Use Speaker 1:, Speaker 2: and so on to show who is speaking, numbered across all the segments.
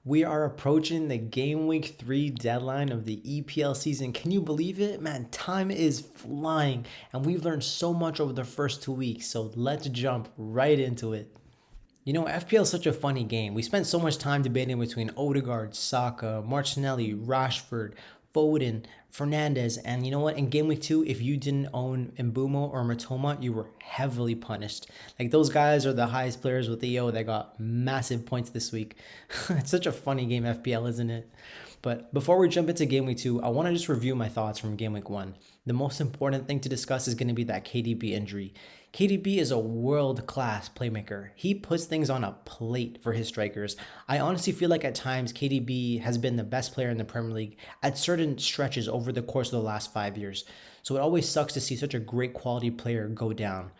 Speaker 1: We are approaching the Game Week 3 deadline of the EPL season. Can you believe it? Man, time is flying, and we've learned so much over the first 2 weeks, so let's jump right into it. You know, FPL is such a funny game. We spent so much time debating between Odegaard, Saka, Martinelli, Rashford, Foden, Fernandez, and you know what? In Game Week 2, if you didn't own Mbumo or Matoma, you were heavily punished. Like, those guys are the highest players with EO that got massive points this week. It's such a funny game, FPL, isn't it? But before we jump into Game Week 2, I want to just review my thoughts from Game Week 1. The most important thing to discuss is going to be that KDB injury. KDB is a world-class playmaker. He puts things on a plate for his strikers. I honestly feel like at times KDB has been the best player in the Premier League at certain stretches over the course of the last 5 years. So it always sucks to see such a great quality player go down.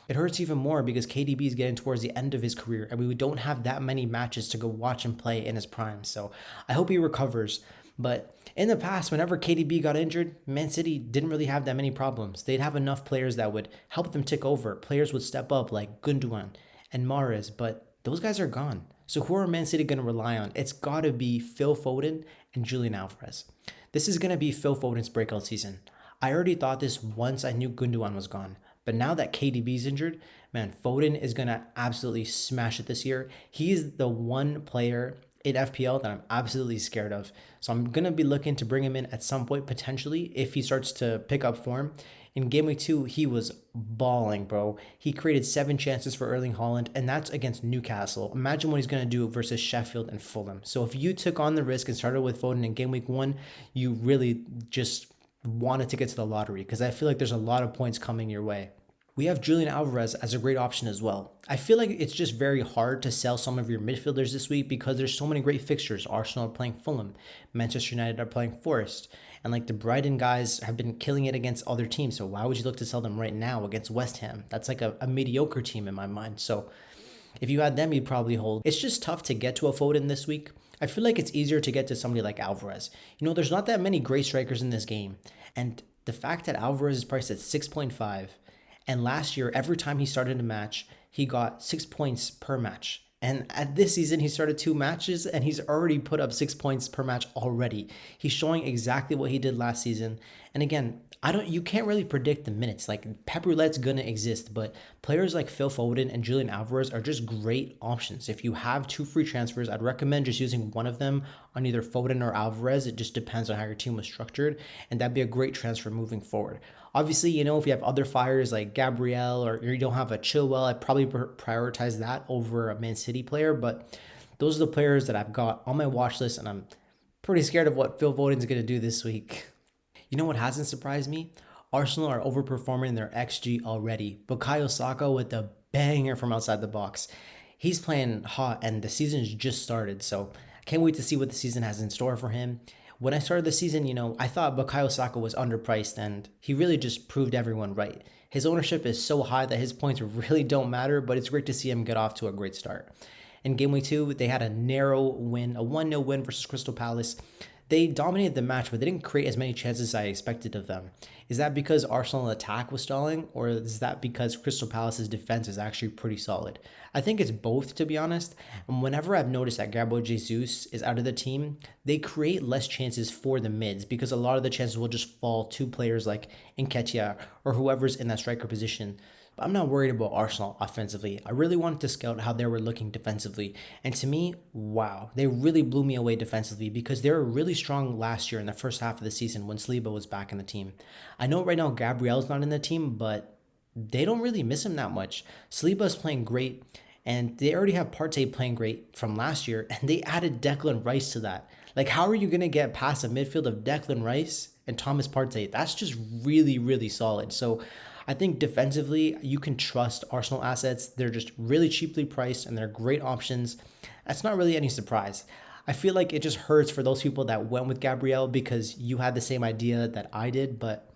Speaker 1: It hurts even more because KDB is getting towards the end of his career and we don't have that many matches to go watch him play in his prime. So I hope he recovers. But in the past, whenever KDB got injured, Man City didn't really have that many problems. They'd have enough players that would help them tick over. Players would step up like Gundogan and Mahrez, but those guys are gone. So who are Man City going to rely on? It's got to be Phil Foden and Julian Alvarez. This is going to be Phil Foden's breakout season. I already thought this once I knew Gundogan was gone. But now that KDB's injured, man, Foden is going to absolutely smash it this year. He's the one player in FPL that I'm absolutely scared of. So I'm going to be looking to bring him in at some point, potentially, if he starts to pick up form. In Game Week 2, he was balling, bro. He created 7 chances for Erling Haaland, and that's against Newcastle. Imagine what he's going to do versus Sheffield and Fulham. So if you took on the risk and started with Foden in Game Week 1, you really just wanted to get to the lottery because I feel like there's a lot of points coming your way. We have Julian Alvarez as a great option as well. I feel like it's just very hard to sell some of your midfielders this week because there's so many great fixtures. Arsenal are playing Fulham, Manchester United are playing Forest, and like the Brighton guys have been killing it against other teams. So why would you look to sell them right now against West Ham? That's like a mediocre team in my mind. So if you had them, you'd probably hold. It's just tough to get to a Foden this week. I feel like it's easier to get to somebody like Alvarez. You know, there's not that many great strikers in this game. And the fact that Alvarez is priced at 6.5, and last year, every time he started a match, he got 6 points per match. And at this season, he started 2 matches and he's already put up 6 points per match already. He's showing exactly what he did last season. And again, you can't really predict the minutes. Like, Pep Roulette's gonna exist, but players like Phil Foden and Julian Alvarez are just great options. If you have 2 free transfers, I'd recommend just using one of them on either Foden or Alvarez. It just depends on how your team was structured, and that'd be a great transfer moving forward. Obviously, you know, if you have other fires like Gabriel or you don't have a Chilwell, I'd probably prioritize that over a Man City player, but those are the players that I've got on my watch list, and I'm pretty scared of what Phil Foden's gonna do this week. You know what hasn't surprised me? Arsenal are overperforming their XG already. Bukayo Saka with the banger from outside the box. He's playing hot and the season's just started, so I can't wait to see what the season has in store for him. When I started the season, you know, I thought Bukayo Saka was underpriced and he really just proved everyone right. His ownership is so high that his points really don't matter, but it's great to see him get off to a great start. In Game Week 2, they had a narrow win, a 1-0 win versus Crystal Palace. They dominated the match, but they didn't create as many chances as I expected of them. Is that because Arsenal attack was stalling, or is that because Crystal Palace's defense is actually pretty solid? I think it's both, to be honest. And whenever I've noticed that Gabriel Jesus is out of the team, they create less chances for the mids because a lot of the chances will just fall to players like Nketiah or whoever's in that striker position. But I'm not worried about Arsenal offensively. I really wanted to scout how they were looking defensively. And to me, wow, they really blew me away defensively because they were really strong last year in the first half of the season when Saliba was back in the team. I know right now Gabriel's not in the team, but they don't really miss him that much. Saliba's playing great, and they already have Partey playing great from last year, and they added Declan Rice to that. Like, how are you going to get past a midfield of Declan Rice and Thomas Partey? That's just really, really solid. So I think defensively, you can trust Arsenal assets. They're just really cheaply priced and they're great options. That's not really any surprise. I feel like it just hurts for those people that went with Gabriel because you had the same idea that I did, but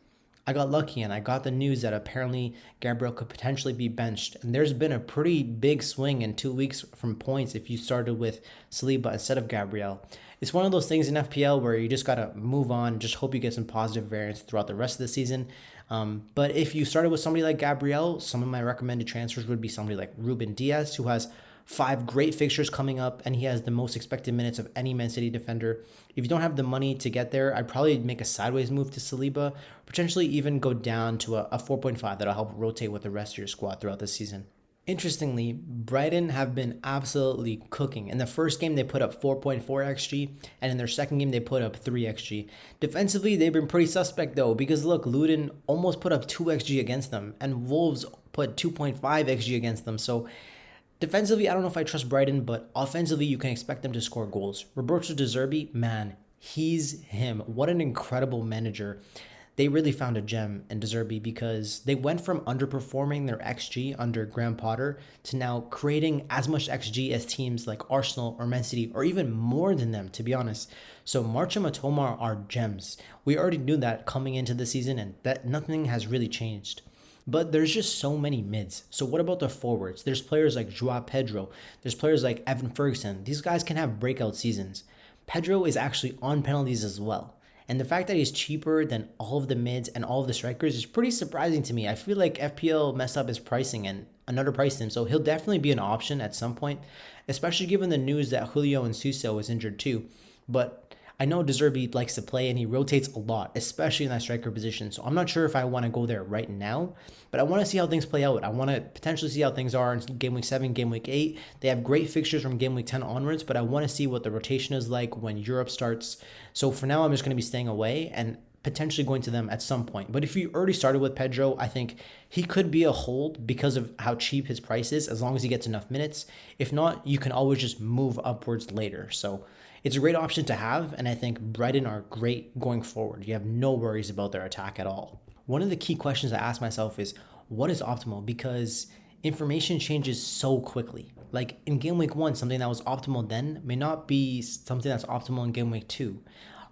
Speaker 1: I got lucky and I got the news that apparently Gabriel could potentially be benched. And there's been a pretty big swing in 2 weeks from points if you started with Saliba instead of Gabriel. It's one of those things in FPL where you just got to move on, just hope you get some positive variance throughout the rest of the season. But if you started with somebody like Gabriel, some of my recommended transfers would be somebody like Ruben Diaz, who has 5 great fixtures coming up, and he has the most expected minutes of any Man City defender. If you don't have the money to get there, I'd probably make a sideways move to Saliba, potentially even go down to a 4.5 that'll help rotate with the rest of your squad throughout the season. Interestingly, Brighton have been absolutely cooking. In the first game, they put up 4.4 XG, and in their second game, they put up 3 XG. Defensively, they've been pretty suspect though, because look, Luton almost put up 2 XG against them, and Wolves put 2.5 XG against them. So defensively, I don't know if I trust Brighton, but offensively, you can expect them to score goals. Roberto De Zerbi, man, he's him. What an incredible manager. They really found a gem in De Zerbi because they went from underperforming their XG under Graham Potter to now creating as much XG as teams like Arsenal or Man City, or even more than them, to be honest. So March and Matoma are gems. We already knew that coming into the season, and that nothing has really changed. But there's just so many mids. So what about the forwards? There's players like Joao Pedro. There's players like Evan Ferguson. These guys can have breakout seasons. Pedro is actually on penalties as well. And the fact that he's cheaper than all of the mids and all of the strikers is pretty surprising to me. I feel like FPL messed up his pricing and underpriced him. So he'll definitely be an option at some point, especially given the news that Julio and Suso is injured too. But I know De Zerbi likes to play and he rotates a lot, especially in that striker position. So I'm not sure if I want to go there right now, but I want to see how things play out. I want to potentially see how things are in Game Week 7, Game Week 8. They have great fixtures from Game Week 10 onwards, but I want to see what the rotation is like when Europe starts. So for now, I'm just going to be staying away and potentially going to them at some point. But if you already started with Pedro, I think he could be a hold because of how cheap his price is, as long as he gets enough minutes. If not, you can always just move upwards later. So it's a great option to have, and I think Brighton are great going forward. You have no worries about their attack at all. One of the key questions I ask myself is, what is optimal? Because information changes so quickly. Like in Game Week 1, something that was optimal then may not be something that's optimal in Game Week 2.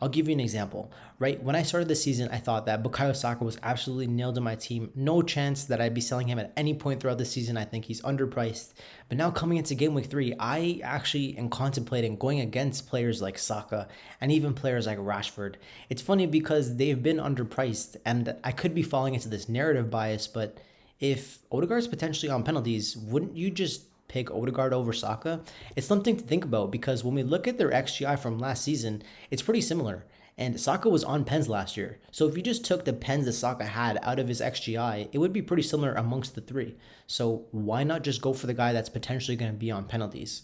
Speaker 1: I'll give you an example, right? When I started the season, I thought that Bukayo Saka was absolutely nailed in my team. No chance that I'd be selling him at any point throughout the season. I think he's underpriced. But now coming into Game Week 3, I actually am contemplating going against players like Saka and even players like Rashford. It's funny because they've been underpriced, and I could be falling into this narrative bias, but if Odegaard's potentially on penalties, wouldn't you just pick Odegaard over Saka? It's something to think about, because when we look at their XGI from last season, it's pretty similar. And Saka was on pens last year. So if you just took the pens that Saka had out of his XGI, it would be pretty similar amongst the three. So why not just go for the guy that's potentially going to be on penalties?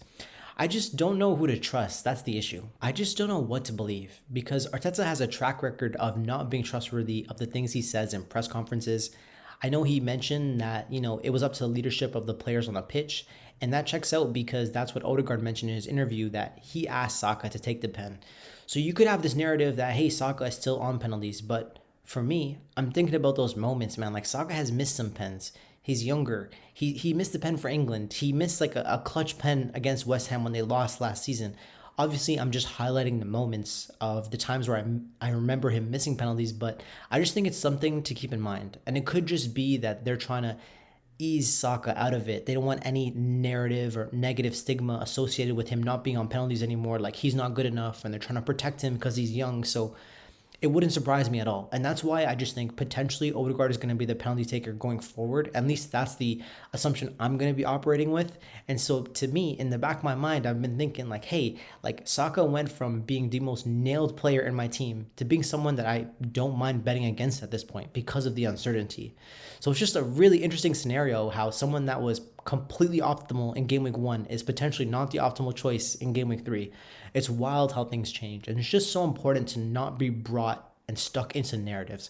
Speaker 1: I just don't know who to trust. That's the issue. I just don't know what to believe, because Arteta has a track record of not being trustworthy of the things he says in press conferences. I know he mentioned that, it was up to the leadership of the players on the pitch, and that checks out because that's what Odegaard mentioned in his interview, that he asked Saka to take the pen. So you could have this narrative that, hey, Saka is still on penalties, but for me, I'm thinking about those moments, man. Like, Saka has missed some pens. He's younger. He missed the pen for England. He missed like a clutch pen against West Ham when they lost last season. Obviously, I'm just highlighting the moments of the times where I remember him missing penalties, but I just think it's something to keep in mind. And it could just be that they're trying to ease Saka out of it. They don't want any narrative or negative stigma associated with him not being on penalties anymore, like he's not good enough, and they're trying to protect him because he's young. So it wouldn't surprise me at all. And that's why I just think potentially Odegaard is going to be the penalty taker going forward. At least that's the assumption I'm going to be operating with. And so to me, in the back of my mind, I've been thinking like, hey, like Saka went from being the most nailed player in my team to being someone that I don't mind betting against at this point because of the uncertainty. So it's just a really interesting scenario how someone that was completely optimal in Game Week 1 is potentially not the optimal choice in Game Week 3. It's wild how things change, and it's just so important to not be brought and stuck into narratives.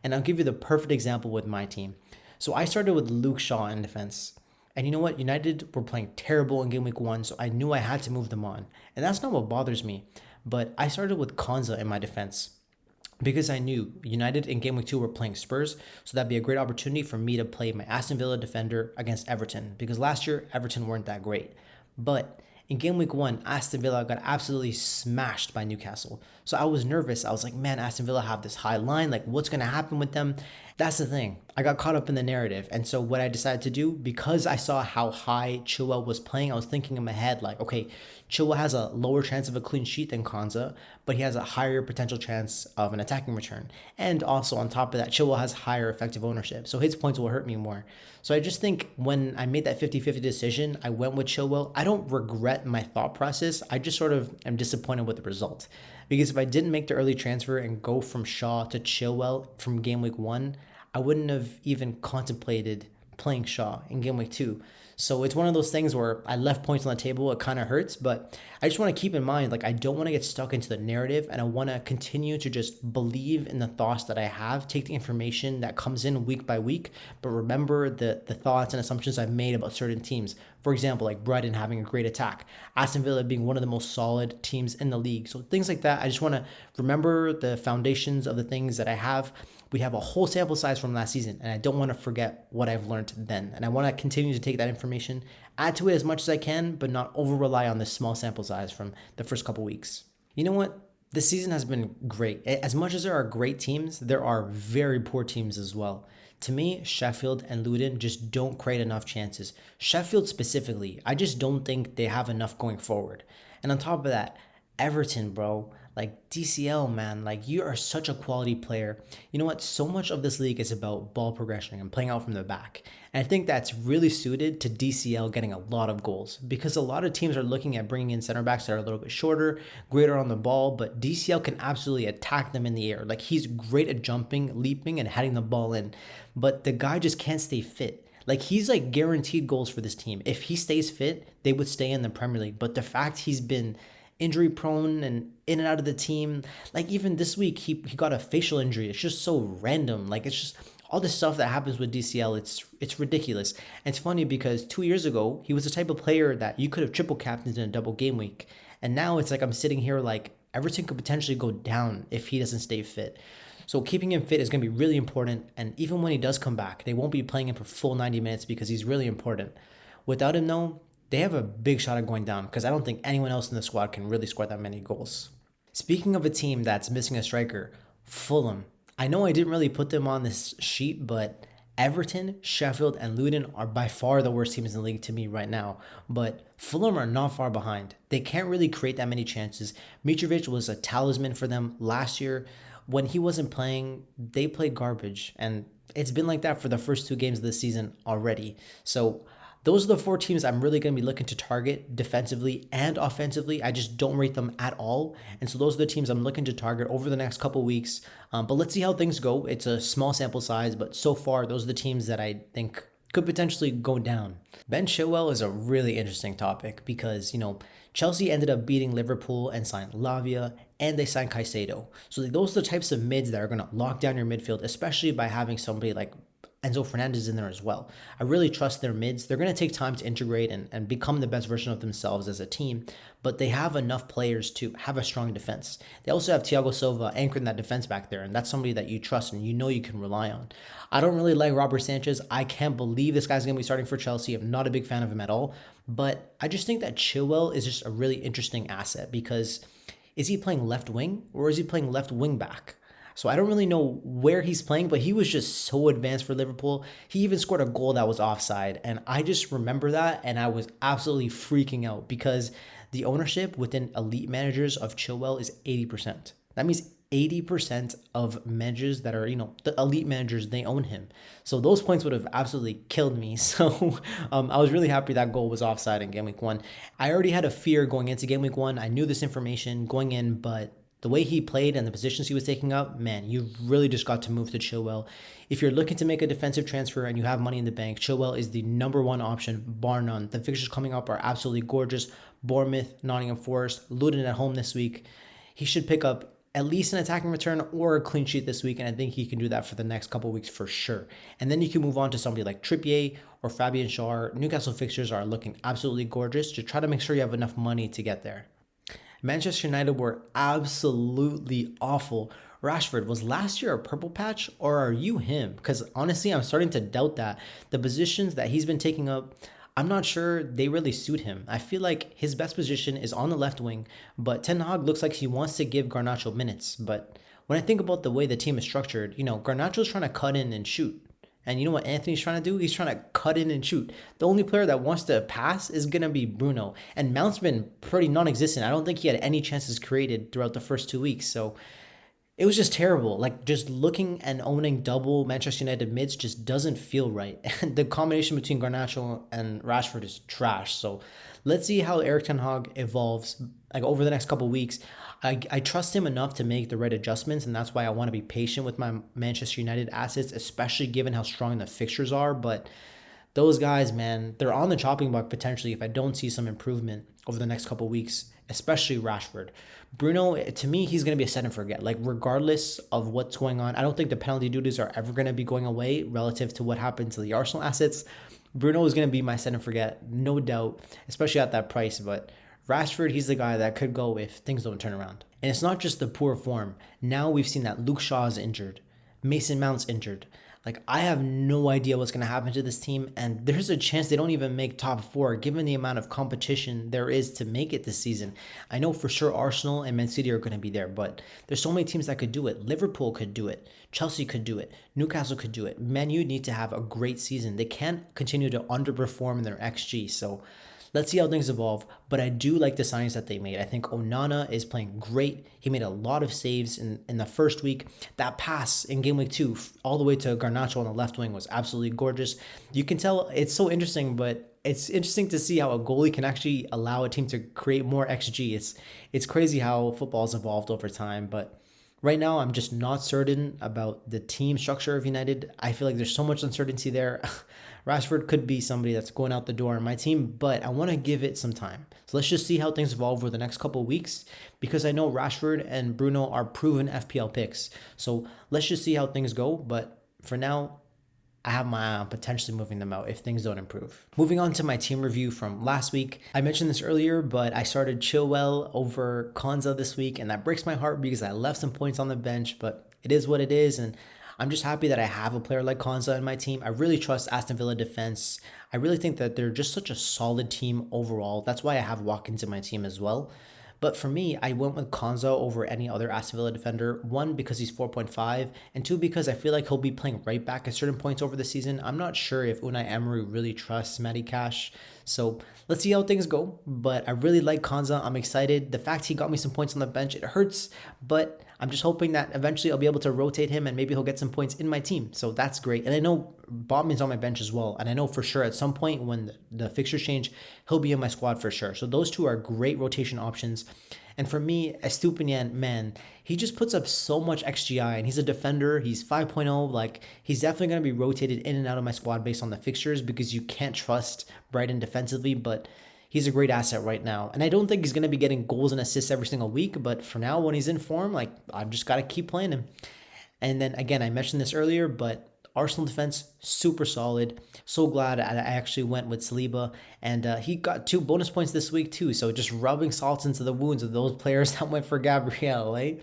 Speaker 1: And I'll give you the perfect example with my team. So I started with Luke Shaw in defense. And you know what? United were playing terrible in Game Week 1, so I knew I had to move them on. And that's not what bothers me. But I started with Konza in my defense, because I knew United in Game Week 2 were playing Spurs, so that'd be a great opportunity for me to play my Aston Villa defender against Everton, because last year, Everton weren't that great. But in Game Week 1, Aston Villa got absolutely smashed by Newcastle. So I was nervous. I was like, man, Aston Villa have this high line. Like, what's going to happen with them? That's the thing. I got caught up in the narrative. And so what I decided to do, because I saw how high Chilwell was playing, I was thinking in my head, like, okay, Chilwell has a lower chance of a clean sheet than Konza, but he has a higher potential chance of an attacking return. And also on top of that, Chilwell has higher effective ownership. So his points will hurt me more. So I just think when I made that 50-50 decision, I went with Chilwell. I don't regret my thought process. I just sort of am disappointed with the result. Because if I didn't make the early transfer and go from Shaw to Chilwell from game week 1, I wouldn't have even contemplated playing Shaw in game week 2. So it's one of those things where I left points on the table. It kind of hurts, but I just want to keep in mind, like, I don't want to get stuck into the narrative, and I want to continue to just believe in the thoughts that I have, take the information that comes in week by week, but remember the thoughts and assumptions I've made about certain teams. For example, like Brighton having a great attack, Aston Villa being one of the most solid teams in the league. So things like that, I just want to remember the foundations of the things that I have. We have a whole sample size from last season, and I don't want to forget what I've learned then. And I want to continue to take that information, add to it as much as I can, but not over rely on this small sample size from the first couple weeks. You know what? This season has been great. As much as there are great teams, there are very poor teams as well. To me, Sheffield and Luton just don't create enough chances. Sheffield specifically, I just don't think they have enough going forward. And on top of that, Everton, bro, like DCL, man, like you are such a quality player. You know what? So much of this league is about ball progression and playing out from the back. And I think that's really suited to DCL getting a lot of goals because a lot of teams are looking at bringing in center backs that are a little bit shorter, greater on the ball, but DCL can absolutely attack them in the air. Like he's great at jumping, leaping, and heading the ball in, but the guy just can't stay fit. Like he's like guaranteed goals for this team. If he stays fit, they would stay in the Premier League. But the fact he's been injury prone and in and out of the team, like even this week he got a facial injury. It's just so random. Like it's just all this stuff that happens with DCL. It's ridiculous. And it's funny because 2 years ago he was the type of player that you could have triple captained in a double game week, and now it's like I'm sitting here like Everton could potentially go down if he doesn't stay fit. So keeping him fit is going to be really important, and even when he does come back, they won't be playing him for full 90 minutes because he's really important. Without him though, they have a big shot at going down because I don't think anyone else in the squad can really score that many goals. Speaking of a team that's missing a striker, Fulham. I know I didn't really put them on this sheet, but Everton, Sheffield, and Luton are by far the worst teams in the league to me right now. But Fulham are not far behind. They can't really create that many chances. Mitrovic was a talisman for them last year. When he wasn't playing, they played garbage. And it's been like that for the first 2 games of the season already. So those are the 4 teams I'm really going to be looking to target defensively and offensively. I just don't rate them at all. And so those are the teams I'm looking to target over the next couple weeks. But let's see how things go. It's a small sample size, but so far, those are the teams that I think could potentially go down. Ben Chilwell is a really interesting topic because, Chelsea ended up beating Liverpool and signed Lavia, and they signed Caicedo. So those are the types of mids that are going to lock down your midfield, especially by having somebody like Enzo Fernandez in there as well. I really trust their mids. They're going to take time to integrate and become the best version of themselves as a team, but they have enough players to have a strong defense. They also have Thiago Silva anchoring that defense back there, and that's somebody that you trust and you can rely on. I don't really like Robert Sanchez. I can't believe this guy's going to be starting for Chelsea. I'm not a big fan of him at all, but I just think that Chilwell is just a really interesting asset because is he playing left wing or is he playing left wing back? So I don't really know where he's playing, but he was just so advanced for Liverpool. He even scored a goal that was offside. And I just remember that, and I was absolutely freaking out because the ownership within elite managers of Chilwell is 80%. That means 80% of managers that are, the elite managers, they own him. So those points would have absolutely killed me. So I was really happy that goal was offside in Game Week 1. I already had a fear going into Game Week 1. I knew this information going in, but the way he played and the positions he was taking up, man, you really just got to move to Chilwell. If you're looking to make a defensive transfer and you have money in the bank, Chilwell is the number 1 option, bar none. The fixtures coming up are absolutely gorgeous. Bournemouth, Nottingham Forest, Luton at home this week. He should pick up at least an attacking return or a clean sheet this week, and I think he can do that for the next couple of weeks for sure. And then you can move on to somebody like Trippier or Fabian Schär. Newcastle fixtures are looking absolutely gorgeous. Just try to make sure you have enough money to get there. Manchester United were absolutely awful. Rashford, was last year a purple patch or are you him? Because honestly, I'm starting to doubt that. The positions that he's been taking up, I'm not sure they really suit him. I feel like his best position is on the left wing, but Ten Hag looks like he wants to give Garnacho minutes. But when I think about the way the team is structured, Garnacho's trying to cut in and shoot. And you know what Anthony's trying to do? He's trying to cut in and shoot. The only player that wants to pass is going to be Bruno. And Mount's been pretty non-existent. I don't think he had any chances created throughout the first 2 weeks. So it was just terrible. Like, just looking and owning double Manchester United mids just doesn't feel right. And the combination between Garnacho and Rashford is trash. So let's see how Erik ten Hag evolves like over the next couple of weeks. I trust him enough to make the right adjustments, and that's why I want to be patient with my Manchester United assets, especially given how strong the fixtures are. But those guys, man, they're on the chopping block potentially if I don't see some improvement over the next couple of weeks, especially Rashford. Bruno, to me, he's going to be a set and forget. Like, regardless of what's going on, I don't think the penalty duties are ever going to be going away relative to what happened to the Arsenal assets. Bruno is going to be my set and forget, no doubt, especially at that price. But Rashford, he's the guy that could go if things don't turn around. And it's not just the poor form. Now we've seen that Luke Shaw is injured. Mason Mount's injured. Like, I have no idea what's going to happen to this team, and there's a chance they don't even make top four given the amount of competition there is to make it this season. I know for sure Arsenal and Man City are going to be there, but there's so many teams that could do it. Liverpool could do it. Chelsea could do it. Newcastle could do it. Man U need to have a great season. They can't continue to underperform in their XG, so let's see how things evolve, but I do like the signings that they made. I think Onana is playing great. He made a lot of saves in the first week. That pass in game week 2 all the way to Garnacho on the left wing was absolutely gorgeous. You can tell it's so interesting, but it's interesting to see how a goalie can actually allow a team to create more XG. It's crazy how football's evolved over time, but right now, I'm just not certain about the team structure of United. I feel like there's so much uncertainty there. Rashford could be somebody that's going out the door on my team, but I want to give it some time. So let's just see how things evolve over the next couple of weeks, because I know Rashford and Bruno are proven FPL picks. So let's just see how things go. But for now, I have my eye on potentially moving them out if things don't improve. Moving on to my team review from last week. I mentioned this earlier, but I started Chilwell over Konza this week, and that breaks my heart because I left some points on the bench, but it is what it is, and I'm just happy that I have a player like Konza in my team. I really trust Aston Villa defense. I really think that they're just such a solid team overall. That's why I have Watkins in my team as well. But for me, I went with Konza over any other Aston Villa defender. One, because he's 4.5, and two, because I feel like he'll be playing right back at certain points over the season. I'm not sure if Unai Emery really trusts Matty Cash. So let's see how things go. But I really like Konza. I'm excited. The fact he got me some points on the bench, it hurts, but I'm just hoping that eventually I'll be able to rotate him and maybe he'll get some points in my team. So that's great. And I know Botman's on my bench as well. And I know for sure at some point when the fixtures change, he'll be in my squad for sure. So those two are great rotation options. And for me, Estupiñán, man, he just puts up so much XGI, and he's a defender. He's 5.0. Like, he's definitely going to be rotated in and out of my squad based on the fixtures because you can't trust Brighton defensively, but he's a great asset right now. And I don't think he's going to be getting goals and assists every single week, but for now, when he's in form, like, I've just got to keep playing him. And then, again, I mentioned this earlier, but Arsenal defense, super solid. So glad I actually went with Saliba. And he got 2 bonus points this week too. So just rubbing salt into the wounds of those players that went for Gabriel, right?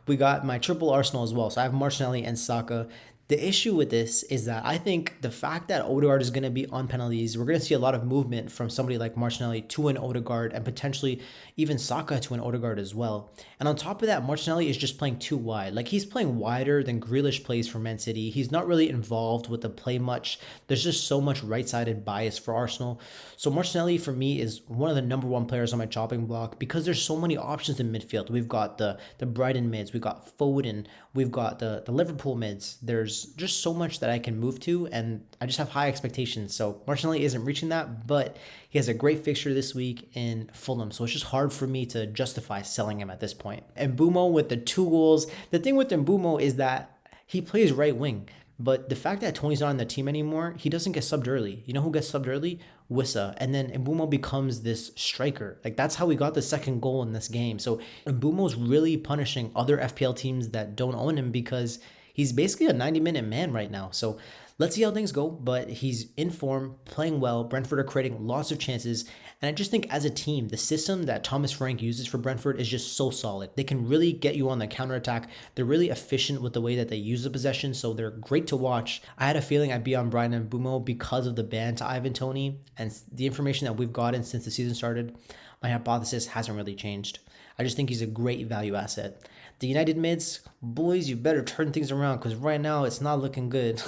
Speaker 1: We got my triple Arsenal as well. So I have Martinelli and Saka. The issue with this is that I think the fact that Odegaard is going to be on penalties, we're going to see a lot of movement from somebody like Martinelli to an Odegaard and potentially even Saka to an Odegaard as well. And on top of that, Martinelli is just playing too wide. Like, he's playing wider than Grealish plays for Man City. He's not really involved with the play much. There's just so much right-sided bias for Arsenal. So Martinelli, for me, is one of the number one players on my chopping block because there's so many options in midfield. We've got the Brighton mids. We've got Foden. We've got the Liverpool mids. There's just so much that I can move to, and I just have high expectations. So Martinelli isn't reaching that, but he has a great fixture this week in Fulham, so it's just hard for me to justify selling him at this point. And Mbeumo with the 2 goals. The thing with Mbeumo is that he plays right wing, but the fact that Tony's not on the team anymore, he doesn't get subbed early. You know who gets subbed early? Wissa. And then Mbeumo becomes this striker. Like, that's how we got the second goal in this game. So Mbeumo's really punishing other FPL teams that don't own him because he's basically a 90-minute man right now. So let's see how things go, but he's in form, playing well. Brentford are creating lots of chances. And I just think as a team, the system that Thomas Frank uses for Brentford is just so solid. They can really get you on the counterattack. They're really efficient with the way that they use the possession, so they're great to watch. I had a feeling I'd be on Brian and Mbeumo because of the ban to Ivan Toney and the information that we've gotten since the season started. My hypothesis hasn't really changed. I just think he's a great value asset. The United mids, boys, you better turn things around because right now it's not looking good.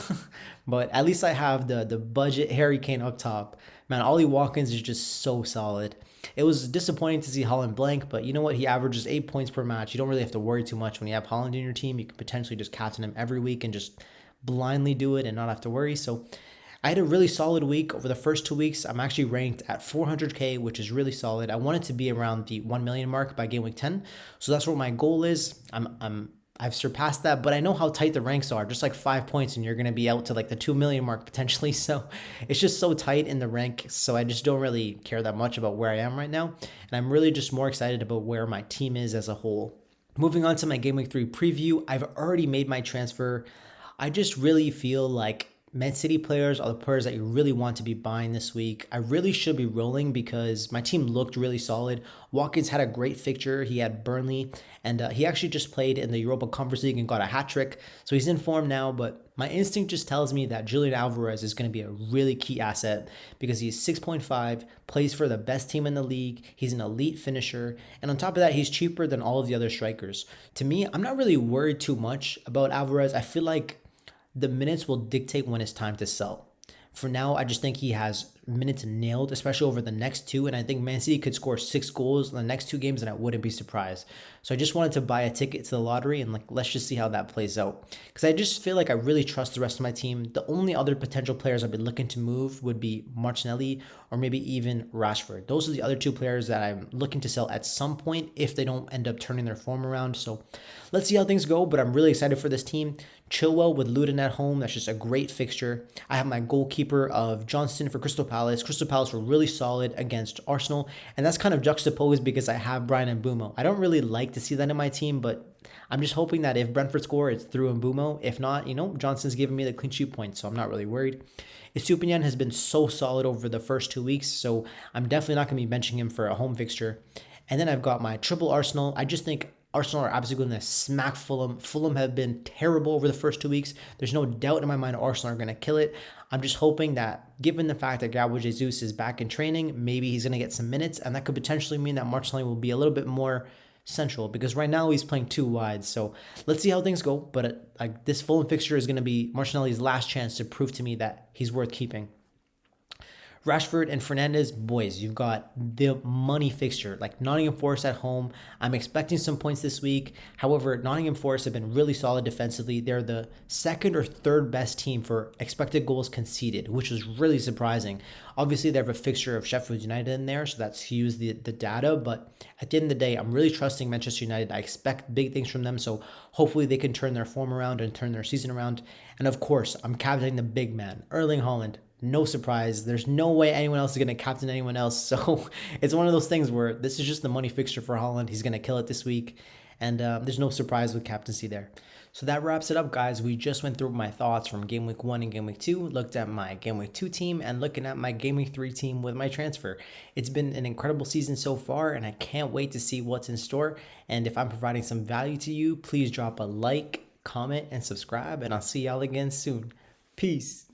Speaker 1: But at least I have the budget Harry Kane up top. Man, Ollie Watkins is just so solid. It was disappointing to see Haaland blank, but you know what? He averages 8 points per match. You don't really have to worry too much when you have Haaland in your team. You can potentially just captain him every week and just blindly do it and not have to worry. So I had a really solid week over the first 2 weeks. I'm actually ranked at 400K, which is really solid. I wanted to be around the 1 million mark by game week 10. So that's what my goal is. I've surpassed that, but I know how tight the ranks are. Just like 5 points and you're going to be out to like the 2 million mark potentially. So it's just so tight in the rank. So I just don't really care that much about where I am right now. And I'm really just more excited about where my team is as a whole. Moving on to my Game Week 3 preview, I've already made my transfer. I just really feel like Man City players are the players that you really want to be buying this week. I really should be rolling because my team looked really solid. Watkins had a great fixture. He had Burnley, and he actually just played in the Europa Conference League and got a hat trick. So he's in form now, but my instinct just tells me that Julian Alvarez is going to be a really key asset because he's 6.5, plays for the best team in the league. He's an elite finisher, and on top of that, he's cheaper than all of the other strikers. To me, I'm not really worried too much about Alvarez. I feel like the minutes will dictate when it's time to sell. For now, I just think he has minutes nailed, especially over the next two. And I think Man City could score 6 goals in the next 2 games, and I wouldn't be surprised. So I just wanted to buy a ticket to the lottery, and let's just see how that plays out. Because I just feel like I really trust the rest of my team. The only other potential players I've been looking to move would be Martinelli or maybe even Rashford. Those are the other 2 players that I'm looking to sell at some point if they don't end up turning their form around. So let's see how things go, but I'm really excited for this team. Chilwell with Luton at home. That's just a great fixture. I have my goalkeeper of Johnston for Crystal Palace. Crystal Palace were really solid against Arsenal, and that's kind of juxtaposed because I have Brian Mbeumo. I don't really like to see that in my team, but I'm just hoping that if Brentford score, it's through Mbeumo. If not, Johnston's giving me the clean sheet points, so I'm not really worried. Estupiñán has been so solid over the first 2 weeks, so I'm definitely not going to be benching him for a home fixture. And then I've got my triple Arsenal. I just think Arsenal are absolutely going to smack Fulham. Fulham have been terrible over the first 2 weeks. There's no doubt in my mind Arsenal are going to kill it. I'm just hoping that given the fact that Gabriel Jesus is back in training, maybe he's going to get some minutes, and that could potentially mean that Martinelli will be a little bit more central because right now he's playing 2 wide. So let's see how things go. But this Fulham fixture is going to be Martinelli's last chance to prove to me that he's worth keeping. Rashford and Fernandes, boys, you've got the money fixture, like Nottingham Forest at home. I'm expecting some points this week. However, Nottingham Forest have been really solid defensively. They're the 2nd or 3rd best team for expected goals conceded, which was really surprising. Obviously, they have a fixture of Sheffield United in there, so that skews the data. But at the end of the day, I'm really trusting Manchester United. I expect big things from them, so hopefully they can turn their form around and turn their season around. And of course, I'm captaining the big man, Erling Haaland. No surprise. There's no way anyone else is going to captain anyone else. So it's one of those things where this is just the money fixture for Haaland. He's going to kill it this week. And there's no surprise with captaincy there. So that wraps it up, guys. We just went through my thoughts from Game Week 1 and Game Week 2, looked at my Game Week 2 team, and looking at my Game Week 3 team with my transfer. It's been an incredible season so far, and I can't wait to see what's in store. And if I'm providing some value to you, please drop a like, comment, and subscribe, and I'll see y'all again soon. Peace.